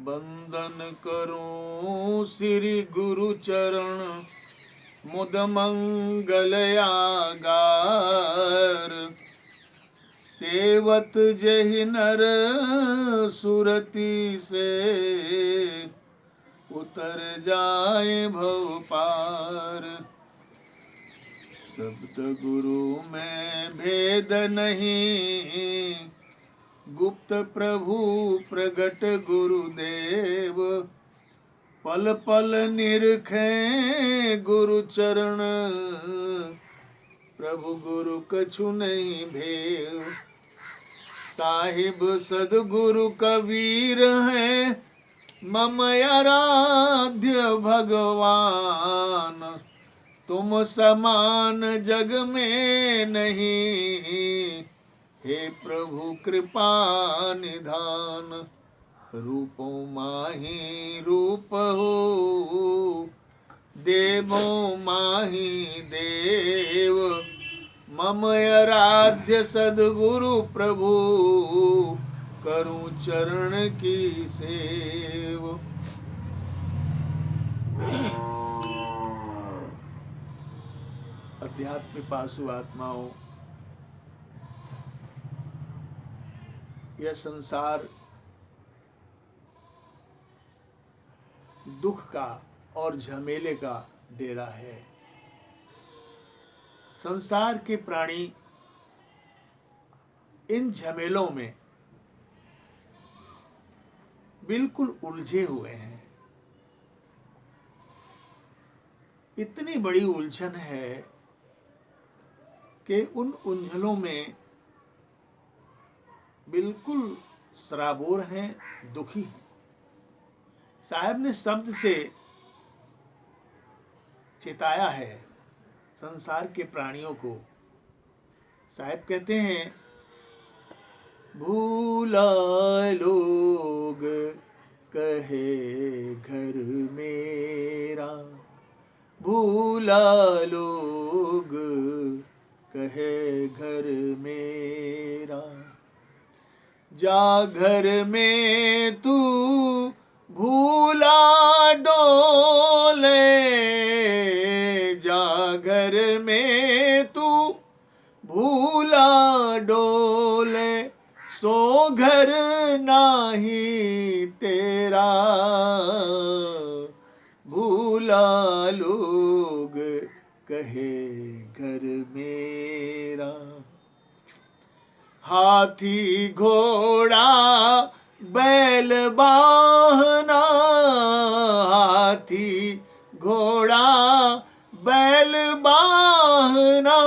बंदन करूं श्री गुरु चरण मुद मंगल आगार। सेवत जहि नर सुरति से उतर जाए भव पार। शब्द गुरु में भेद नहीं, गुप्त प्रभु प्रगट गुरुदेव। पल पल निरखे गुरु चरण, प्रभु गुरु कछु नहीं भेव। साहिब सदगुरु कबीर है, मम आराध्य भगवान। तुम समान जग में नहीं, हे प्रभु कृपा निधान। रूपों माही रूप हो, देवों माही देव। मम आराध्य सदगुरु प्रभु, करूं चरण की सेव। अध्यात्म पासु आत्माओं, यह संसार दुख का और झमेले का डेरा है। संसार के प्राणी इन झमेलों में बिल्कुल उलझे हुए हैं। इतनी बड़ी उलझन है कि उन उलझनों में बिल्कुल सराबोर हैं, दुखी हैं। साहब ने शब्द से चेताया है संसार के प्राणियों को। साहब कहते हैं, भूला लोग कहे घर मेरा, भूला लोग कहे घर मेरा। जा घर में तू भूला डोले, जा घर में तू भूला डोले। सो घर नाही तेरा, भूला लोग कहे घर मेरा। हाथी घोड़ा बैल वाहना, हाथी घोड़ा बैल वाहना।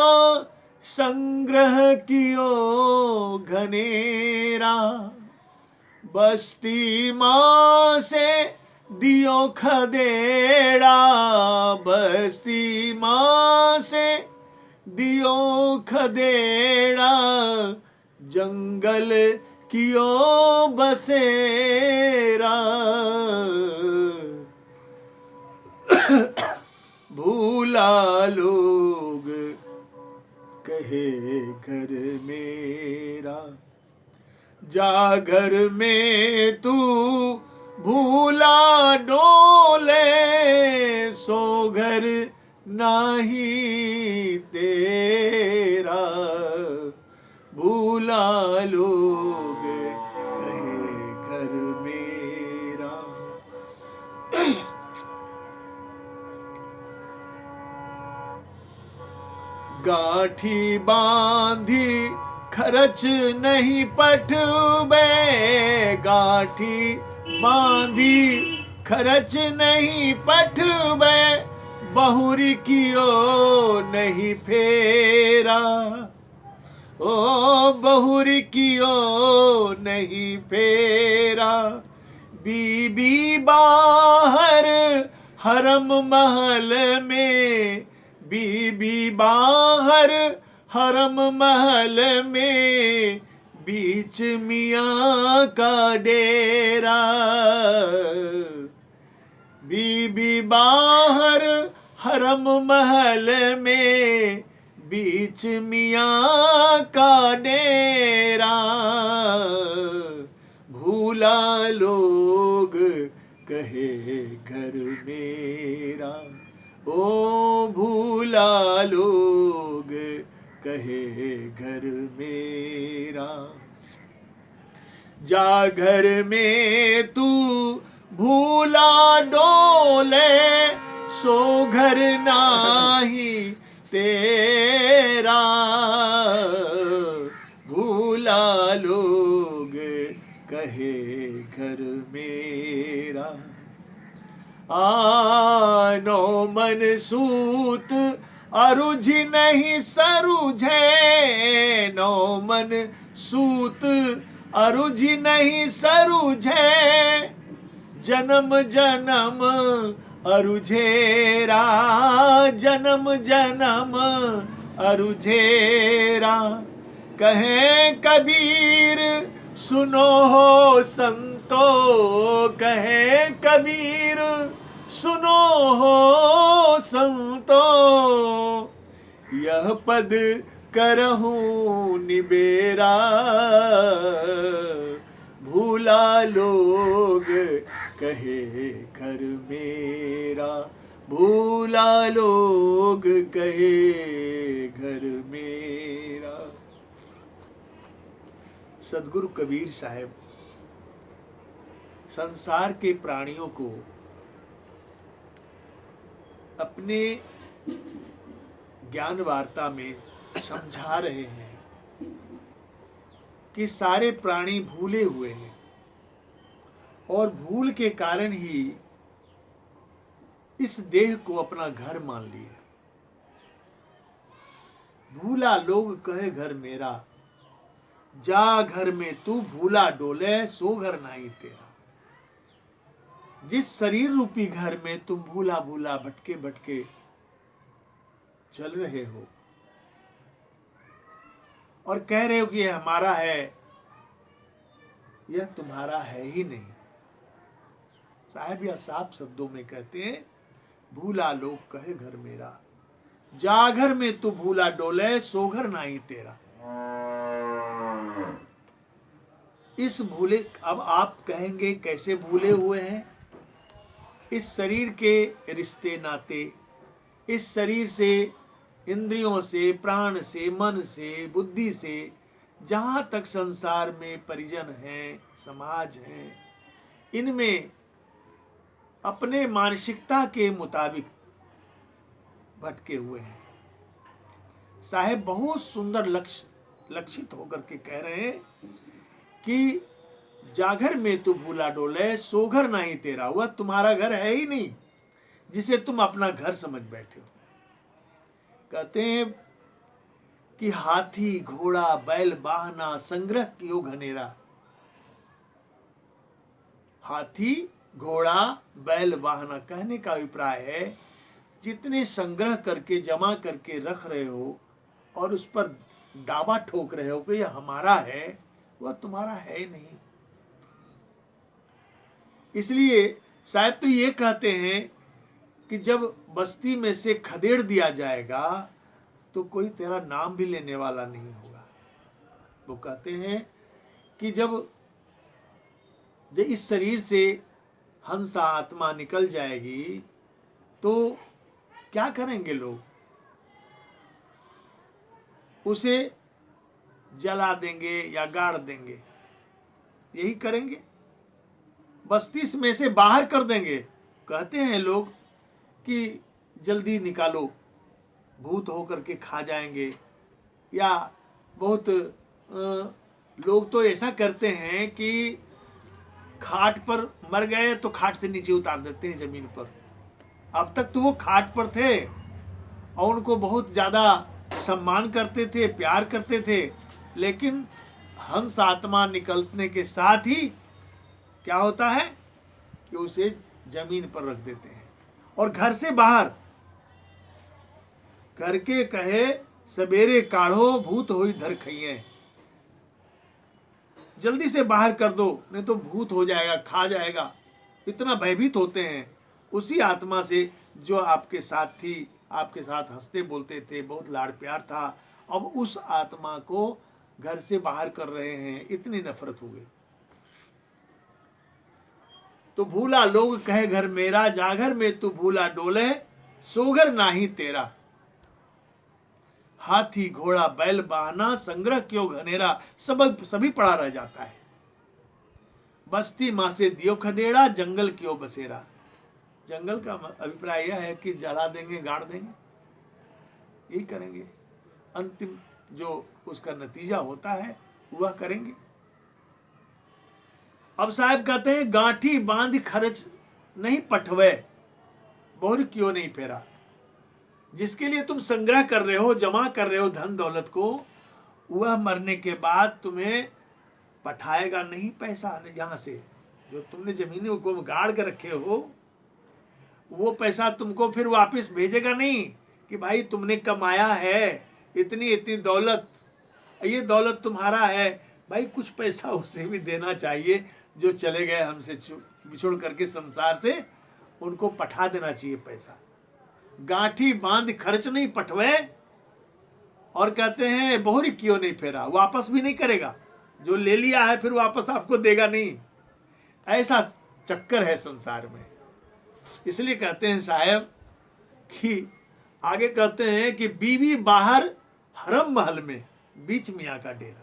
संग्रह कियो घनेरा, बस्ती माँ से दियो खदेड़ा, बस्ती माँ से दियो खदेड़ा। जंगल कियो बसेरा, भूला लोग कहे घर मेरा। जा घर में तू भूला डोले, सो घर नाही तेरा। भूला लोग कहे घर मेरा। गाठी बांधी खर्च नहीं पठबे, गाठी बांधी खर्च नहीं पठबे। बहुरी कियो नहीं फेरा, ओ बहुरी कियो नहीं फेरा। बीबी बाहर हरम महल में, बीबी बाहर हरम महल में। बीच मियाँ का डेरा, बीबी बाहर हरम महल में बीच मियाँ का डेरा, भूला लोग कहे घर मेरा, ओ भूला लोग कहे घर मेरा। जा घर में तू भूला डोले, सो घर नाही तेरा, भूला लोग कहे घर मेरा। आनो मन सूत अरुझ नहीं सरुझे, नो मन सूत अरुझ नहीं सरुझे, जन्म जन्म अरुझेरा, जन्म जन्म अरुझेरा। कहे कबीर सुनो हो संतो, कहे कबीर सुनो हो संतो, यह पद करहूं निबेरा, भूला लोग कहे घर मेरा, भूला लोग कहे घर मेरा। सदगुरु कबीर साहब संसार के प्राणियों को अपने ज्ञान वार्ता में समझा रहे हैं कि सारे प्राणी भूले हुए हैं और भूल के कारण ही इस देह को अपना घर मान लिया। भूला लोग कहे घर मेरा, जा घर में तू भूला डोले, सो घर नहीं तेरा। जिस शरीर रूपी घर में तुम भूला भूला भटके भटके चल रहे हो और कह रहे हो कि यह हमारा है, यह तुम्हारा है ही नहीं। साहब यह साफ शब्दों में कहते हैं, भूला लोग कहे घर मेरा, जा घर में तू भूला डोले, सो घर नहीं तेरा। इस भूले, अब आप कहेंगे कैसे भूले हुए हैं? इस शरीर के रिश्ते नाते, इस शरीर से, इंद्रियों से, प्राण से, मन से, बुद्धि से, जहाँ तक संसार में परिजन हैं, समाज हैं, इनमें अपने मानसिकता के मुताबिक भटके हुए हैं। साहेब बहुत सुंदर लक्षित होकर के कह रहे हैं कि जागर में तू भूला डोले, सो घर नहीं तेरा। वह तुम्हारा घर है ही नहीं जिसे तुम अपना घर समझ बैठे हो। कहते हैं कि हाथी घोड़ा बैल वाहना संग्रह कियो घनेरा। हाथी घोड़ा बैल वाहना कहने का अभिप्राय है, जितने संग्रह करके जमा करके रख रहे हो और उस पर दावा ठोक रहे हो कि यह हमारा है, वह तुम्हारा है नहीं। इसलिए शायद तो ये कहते हैं कि जब बस्ती में से खदेड़ दिया जाएगा तो कोई तेरा नाम भी लेने वाला नहीं होगा। वो कहते हैं कि जब इस शरीर से हंसा आत्मा निकल जाएगी तो क्या करेंगे लोग? उसे जला देंगे या गाड़ देंगे, यही करेंगे। बस्ती में से बाहर कर देंगे। कहते हैं लोग कि जल्दी निकालो, भूत होकर के खा जाएंगे। या बहुत लोग तो ऐसा करते हैं कि खाट पर मर गए तो खाट से नीचे उतार देते हैं जमीन पर। अब तक तो वो खाट पर थे और उनको बहुत ज़्यादा सम्मान करते थे, प्यार करते थे, लेकिन हंस आत्मा निकलने के साथ ही क्या होता है कि उसे जमीन पर रख देते हैं और घर से बाहर, घर के कहे सवेरे काढ़ो भूत होई धर खइए, जल्दी से बाहर कर दो नहीं तो भूत हो जाएगा, खा जाएगा। इतना भयभीत होते हैं उसी आत्मा से जो आपके साथ थी, आपके साथ हंसते बोलते थे, बहुत लाड़ प्यार था, अब उस आत्मा को घर से बाहर कर रहे हैं, इतनी नफरत हो गई। तो भूला लोग कहे घर मेरा, जागर में तू भूला डोले, सोगर नाही तेरा। हाथी घोड़ा बैल बहाना, संग्रह क्यों घनेरा, सभी पड़ा रह जाता है। बस्ती माँ से दियो खदेड़ा, जंगल क्यों बसेरा। जंगल का अभिप्राय यह है कि जला देंगे, गाड़ देंगे, यही करेंगे। अंतिम जो उसका नतीजा होता है वह करेंगे। अब साहब कहते हैं गांठी बांध खर्च नहीं पटवे, बोहर क्यों नहीं फेरा। जिसके लिए तुम संग्रह कर रहे हो, जमा कर रहे हो धन दौलत को, वह मरने के बाद तुम्हें पठाएगा नहीं पैसा यहां से। जो तुमने जमीनों को गाड़ के रखे हो, वो पैसा तुमको फिर वापस भेजेगा नहीं कि भाई तुमने कमाया है इतनी इतनी दौलत, ये दौलत तुम्हारा है। भाई कुछ पैसा उसे भी देना चाहिए, जो चले गए हमसे बिछोड़ करके संसार से, उनको पठा देना चाहिए पैसा। गांठी बांध खर्च नहीं पटवे, और कहते हैं बोहरी क्यों नहीं फेरा, वापस भी नहीं करेगा। जो ले लिया है फिर वापस आपको देगा नहीं। ऐसा चक्कर है संसार में। इसलिए कहते हैं साहब कि आगे कहते हैं कि बीवी बाहर हरम महल में, बीच मियाँ का डेरा।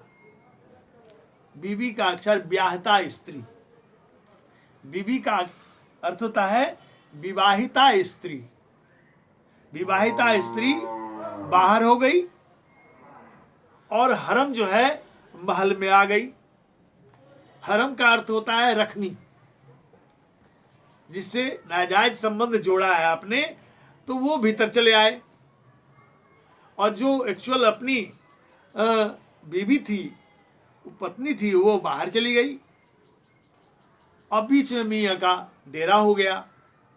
बीवी का अक्षर ब्याहता स्त्री, बीवी का अर्थ होता है विवाहिता स्त्री। विवाहिता स्त्री बाहर हो गई और हरम जो है महल में आ गई। हरम का अर्थ होता है रखनी, जिससे नाजायज संबंध जोड़ा है आपने, तो वो भीतर चले आए। और जो एक्चुअल अपनी बीवी थी, पत्नी थी, वो बाहर चली गई। अब बीच में मियाँ का डेरा हो गया।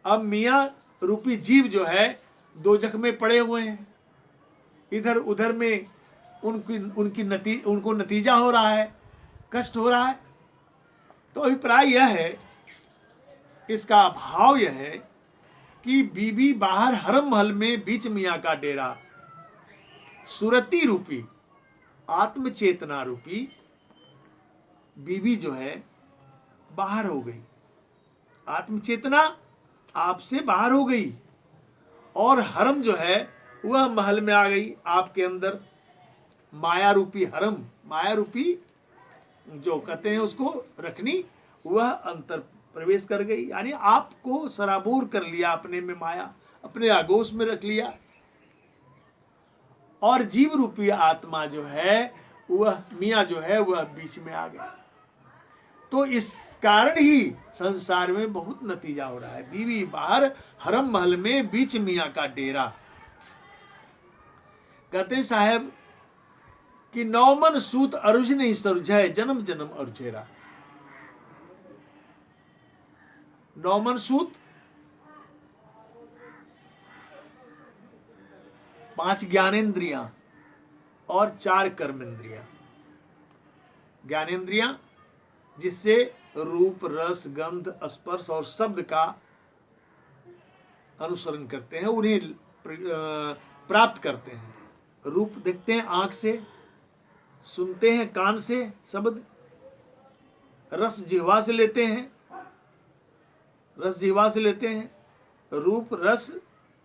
अब मियाँ रूपी जीव जो है दोजख में पड़े हुए हैं, इधर उधर में उनको नतीजा हो रहा है, कष्ट हो रहा है। तो अभिप्राय यह है, इसका भाव यह है कि बीबी बाहर हरम महल में, बीच मियाँ का डेरा। सुरती रूपी, आत्मचेतना रूपी बीबी जो है बाहर हो गई। आत्मचेतना आपसे बाहर हो गई और हरम जो है वह महल में आ गई आपके अंदर। माया रूपी हरम, माया रूपी जो कहते हैं उसको रखनी, वह अंतर प्रवेश कर गई, यानी आपको सराबोर कर लिया अपने में, माया अपने आगोश में रख लिया। और जीव रूपी आत्मा जो है, वह मियाँ जो है वह बीच में आ गया। तो इस कारण ही संसार में बहुत नतीजा हो रहा है। बीवी बाहर हरम महल में, बीच मियाँ का डेरा। कहते हैं साहब कि नौमन सूत अरुज नहीं सरुझै, जन्म जन्म अरुझेरा। नौमन सूत 5 ज्ञानेंद्रियां और 4 कर्मेंद्रियां। ज्ञानेंद्रियां जिससे रूप, रस, गंध, स्पर्श और शब्द का अनुसरण करते हैं, उन्हें प्राप्त करते हैं। रूप देखते हैं आंख से, सुनते हैं कान से शब्द, रस जिह्वा से लेते हैं, रस जिह्वा से लेते हैं, रूप रस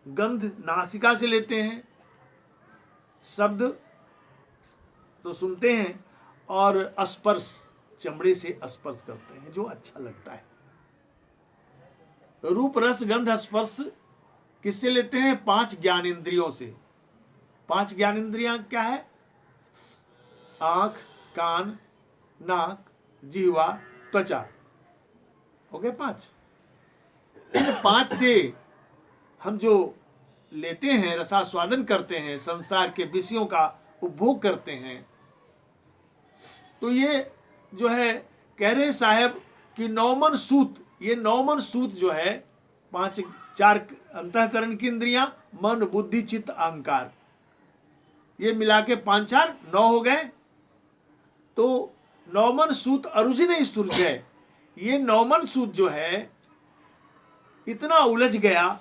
गंध नासिका से लेते हैं, शब्द तो सुनते हैं, और स्पर्श चमड़े से स्पर्श करते हैं जो अच्छा लगता है। रूप रस गंध स्पर्श किससे लेते हैं? 5 ज्ञानेंद्रियों से। 5 ज्ञानेंद्रियां क्या है? आंख, कान, नाक, जिह्वा, त्वचा, हो गए 5। इन 5 से हम जो लेते हैं, रसास्वादन करते हैं, संसार के विषयों का उपभोग करते हैं। तो ये जो है कह रहे साहब कि नौमन सूत, ये नौमन सूत जो है 4 अंतःकरण की इंद्रियां, मन बुद्धि चित्त अहंकार, ये मिला के 5 4 9 हो गए। तो नौमन सूत अरुझि नहीं सुरझै, ये नौमन सूत जो है इतना उलझ गया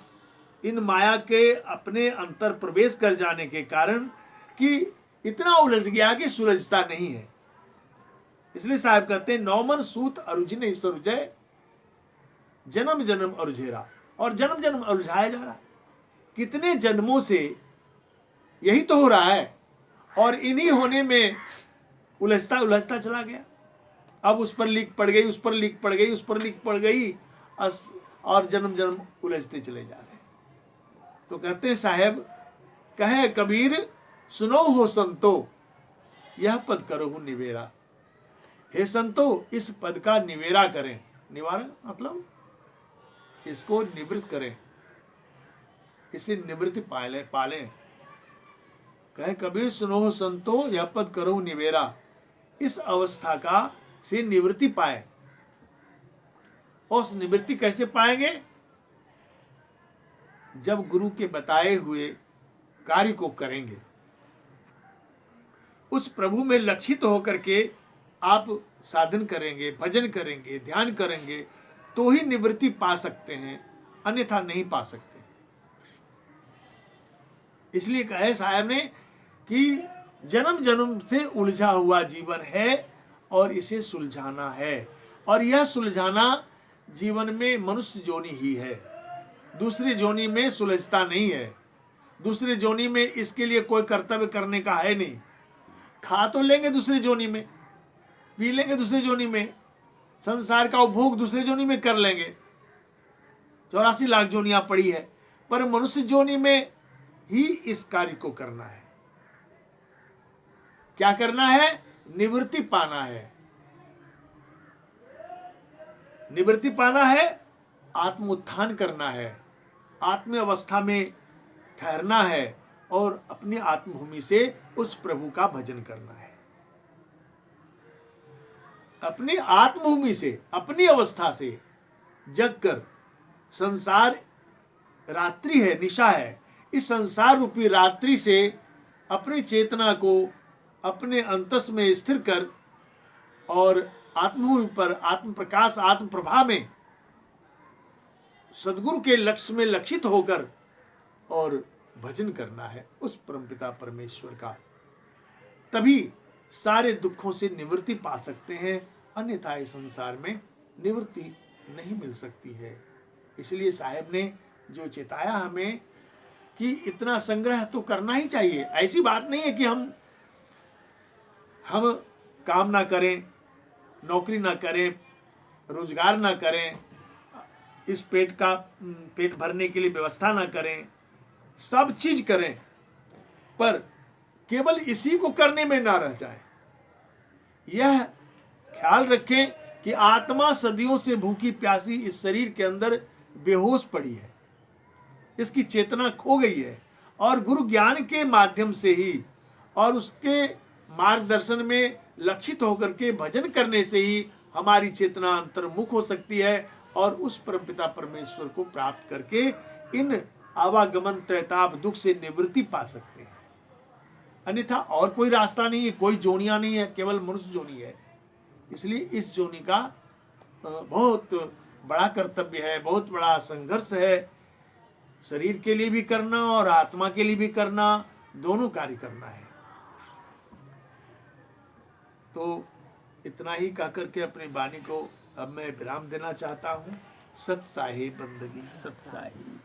इन माया के अपने अंतर प्रवेश कर जाने के कारण कि इतना उलझ गया कि सुलझता नहीं है। इसलिए साहब कहते हैं नौमन सूत अरुझिन सरुजय, जन्म जन्म अरुझेरा। और जन्म जन्म उलझाया जा रहा है, कितने जन्मों से यही तो हो रहा है, और इन्हीं होने में उलझता उलझता चला गया। अब उस पर लीक पड़ गई, उस पर लीक पड़ गई, उस पर लीक पड़ गई, और जन्म जन्म उलझते चले जा रहे हैं। तो कहते हैं साहेब, कहे कबीर सुनो हो संतो, यह पद करो निवेरा। हे संतो, इस पद का निवेरा करें। निवारण मतलब इसको निवृत्त करें, इसे निवृत्ति पालें। कहे कबीर सुनो हो संतो, यह पद करो निवेरा। इस अवस्था का से निवृत्ति पाए। और उस निवृत्ति कैसे पाएंगे? जब गुरु के बताए हुए कार्य को करेंगे, उस प्रभु में लक्षित होकर के आप साधन करेंगे, भजन करेंगे, ध्यान करेंगे, तो ही निवृत्ति पा सकते हैं, अन्यथा नहीं पा सकते। इसलिए कहे साहब ने कि जन्म जन्म से उलझा हुआ जीवन है और इसे सुलझाना है। और यह सुलझाना जीवन में मनुष्य जोनी ही है, दूसरी जोनी में सुलझता नहीं है। दूसरी जोनी में इसके लिए कोई कर्तव्य करने का है नहीं। खा तो लेंगे दूसरी जोनी में, पी लेंगे दूसरी जोनी में, संसार का उपभोग दूसरी जोनी में कर लेंगे, 84 लाख जोनियां पड़ी है, पर मनुष्य जोनी में ही इस कार्य को करना है। क्या करना है? निवृत्ति पाना है। निवृत्ति पाना है, आत्म उत्थान करना है, आत्म अवस्था में ठहरना है और अपनी आत्मभूमि से उस प्रभु का भजन करना है। अपनी आत्मभूमि से, अपनी अवस्था से जगकर, संसार रात्रि है, निशा है, इस संसार रूपी रात्रि से अपनी चेतना को अपने अंतस में स्थिर कर और आत्मभूमि पर आत्म प्रकाश, आत्म प्रभा में सदगुरु के लक्ष्य में लक्षित होकर और भजन करना है उस परमपिता परमेश्वर का। तभी सारे दुखों से निवृत्ति पा सकते हैं, अन्यथा इस संसार में निवृत्ति नहीं मिल सकती है। इसलिए साहेब ने जो चेताया हमें कि इतना संग्रह तो करना ही चाहिए। ऐसी बात नहीं है कि हम काम ना करें, नौकरी ना करें, रोजगार ना करें, इस पेट भरने के लिए व्यवस्था ना करें, सब चीज करें, पर केवल इसी को करने में ना रह जाए। यह ख्याल रखें कि आत्मा सदियों से भूखी प्यासी इस शरीर के अंदर बेहोश पड़ी है, इसकी चेतना खो गई है, और गुरु ज्ञान के माध्यम से ही और उसके मार्गदर्शन में लक्षित होकर के भजन करने से ही हमारी चेतना अंतर्मुख हो सकती है और उस परमपिता परमेश्वर को प्राप्त करके इन आवागमन त्रैताप दुख से निवृत्ति पा सकते हैं। अन्यथा और कोई रास्ता नहीं है, कोई जोनियां नहीं है, केवल मनुष्य जोनी है। इसलिए इस जोनी का बहुत बड़ा कर्तव्य है, बहुत बड़ा संघर्ष है, शरीर के लिए भी करना और आत्मा के लिए भी करना, दोनों कार्य करना है। तो इतना ही कहकर के अपनी वाणी को अब मैं विराम देना चाहता हूँ। सत साहिब बंदगी, सत साहिब।